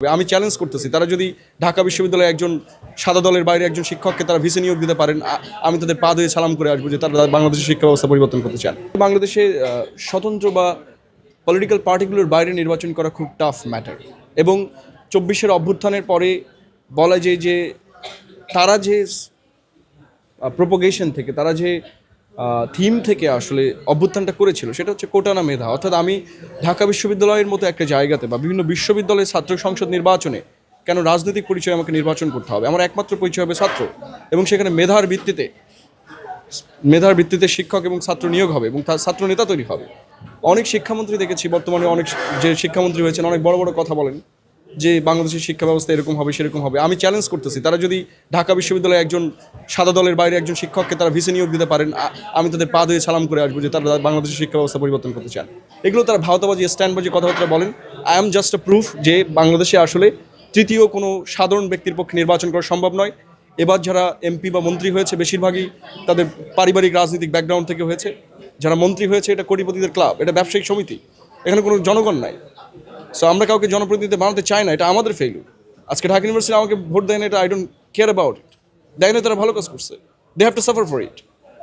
আমি চ্যালেঞ্জ করতেছি তারা যদি ঢাকা বিশ্ববিদ্যালয়ে একজন সাদা দলের বাইরে একজন শিক্ষককে তারা ভিসি নিয়োগ দিতে পারেন, আমি তাদের পা ধুয়ে সালাম করে আসবো যে তারা বাংলাদেশের শিক্ষা ব্যবস্থা পরিবর্তন করতে চান। বাংলাদেশে স্বতন্ত্র বা পলিটিক্যাল পার্টিগুলোর বাইরে নির্বাচন করা খুব টাফ ম্যাটার, এবং 24-এর অভ্যুত্থানের পরে বলা যায় যে তারা যে প্রোপোগেশন থেকে, তারা যে থিম থেকে আসলে অভ্যুত্থানটা করেছিল সেটা হচ্ছে কোটানা মেধা। অর্থাৎ আমি ঢাকা বিশ্ববিদ্যালয়ের মতো একটা জায়গাতে বা বিভিন্ন বিশ্ববিদ্যালয়ের ছাত্র সংসদ নির্বাচনে কেন রাজনৈতিক পরিচয় আমাকে নির্বাচন করতে হবে? আমার একমাত্র পরিচয় হবে ছাত্র, এবং সেখানে মেধার ভিত্তিতে শিক্ষক এবং ছাত্র নিয়োগ হবে এবং ছাত্র নেতা তৈরি হবে। অনেক শিক্ষামন্ত্রী দেখেছি বর্তমানে, অনেক যে শিক্ষামন্ত্রী হয়েছেন অনেক বড় বড় কথা বলেন যে বাংলাদেশের শিক্ষা ব্যবস্থা এরকম হবে সেরকম হবে। আমি চ্যালেঞ্জ করতেছি তারা যদি ঢাকা বিশ্ববিদ্যালয়ে একজন সাদা দলের বাইরে একজন শিক্ষককে তারা ভিসি নিয়োগ দিতে পারেন, আমি তাদের পা ধুয়ে সালাম করে আসবো যে তারা বাংলাদেশের শিক্ষা ব্যবস্থা পরিবর্তন করতে চান। এগুলো তারা ভাওতাবাজি, স্ট্যান্ডবাজি কথাবার্তা বলেন। I am just a proof যে বাংলাদেশে আসলে তৃতীয় কোনো সাধারণ ব্যক্তির পক্ষে নির্বাচন করা সম্ভব নয়। এবার যারা এমপি বা মন্ত্রী হয়েছে বেশিরভাগই তাদের পারিবারিক রাজনৈতিক ব্যাকগ্রাউন্ড থেকে হয়েছে। যারা মন্ত্রী হয়েছে এটা কোটিপতিদের ক্লাব, এটা ব্যবসায়িক সমিতি, এখানে কোনো জনগণ নাই। সো আমরা কাউকে জনপ্রতিনিধি বানাতে চাই না, এটা আমাদের ফেইলিউর। আজকে ঢাকা ইউনিভার্সিটি আমাকে ভোট দেয় না, এটা I don't care about it. দেয় না, তারা ভালো কাজ করছে, they have to suffer for it.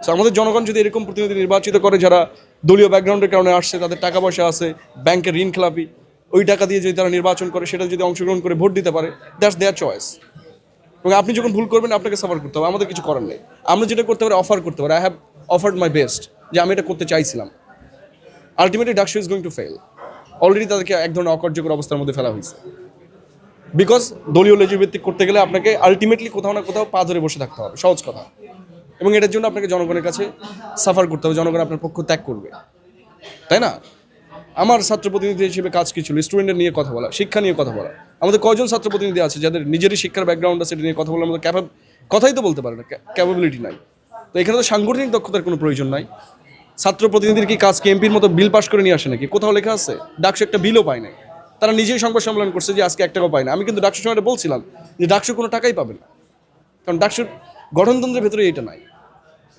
So আমাদের জনগণ যদি এরকম প্রতিনিধি নির্বাচিত করে যারা দলীয় ব্যাকগ্রাউন্ডের কারণে আসছে, তাদের টাকা পয়সা আছে, ব্যাংকের ঋণ খেলাপি, ওই টাকা দিয়ে যদি তারা নির্বাচন করে, সেটা যদি অংশগ্রহণ করে ভোট দিতে পারে, দ্যাটস দেয়ার চয়েস। এবং আপনি যখন ভুল করবেন আপনাকে সাফার করতে হবে, আমাদের কিছু করার নেই। আমরা যেটা করতে পারি অফার করতে পারি। I have offered my best যে আমি এটা করতে চাইছিলাম। Ultimately DUCSU is going to fail. Already তাদেরকে এক ধরনের অকার্যকর অবস্থার মধ্যে ফেলা হয়েছে, বিকজ দলীয় লেজুভিত্তিক করতে গেলে আপনাকে আলটিমেটলি কোথাও না কোথাও পা ধরে বসে থাকতে হবে, সহজ কথা। এবং এটার জন্য আপনাকে জনগণের কাছে সাফার করতে হবে, জনগণ আপনার পক্ষ ত্যাগ করবে, তাই না? আমার ছাত্র প্রতিনিধি হিসেবে কাজ কী ছিল? স্টুডেন্টের নিয়ে কথা বলা, শিক্ষা নিয়ে কথা বলা। আমাদের কয়জন ছাত্র প্রতিনিধি আছে যাদের নিজেরই শিক্ষার ব্যাকগ্রাউন্ড আছে, সেটা নিয়ে কথা বলার মতো কথাই তো বলতে পারে না, ক্যাপাবিলিটি নাই। তো এখানে তো সাংগঠনিক দক্ষতার কোনো প্রয়োজন নাই। ছাত্র প্রতিনিধির কি কাজ কি এমপির মতো বিল পাস করে নিয়ে আসে নাকি? কোথাও লেখা আছে? ডাকসু একটা বিলও পায় নাই। তারা নিজেই সংবাদ সম্মেলন করছে যে আজকে 1 টাকাও পায় না। আমি কিন্তু ডাকসুর সময় বলছিলাম যে ডাকসু কোনো টাকাই পাবে না, কারণ ডাকসুর গঠনতন্ত্রের ভেতরে এটা নাই।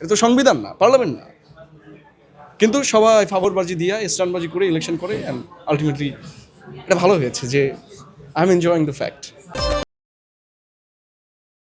এটা তো সংবিধান না, পার্লামেন্ট না। কিন্তু সবাই ফাভরবাজি দিয়ে স্টানবাজি করে ইলেকশন করে, অ্যান্ড আলটিমেটলি এটা ভালো হয়েছে যে I am enjoying the fact.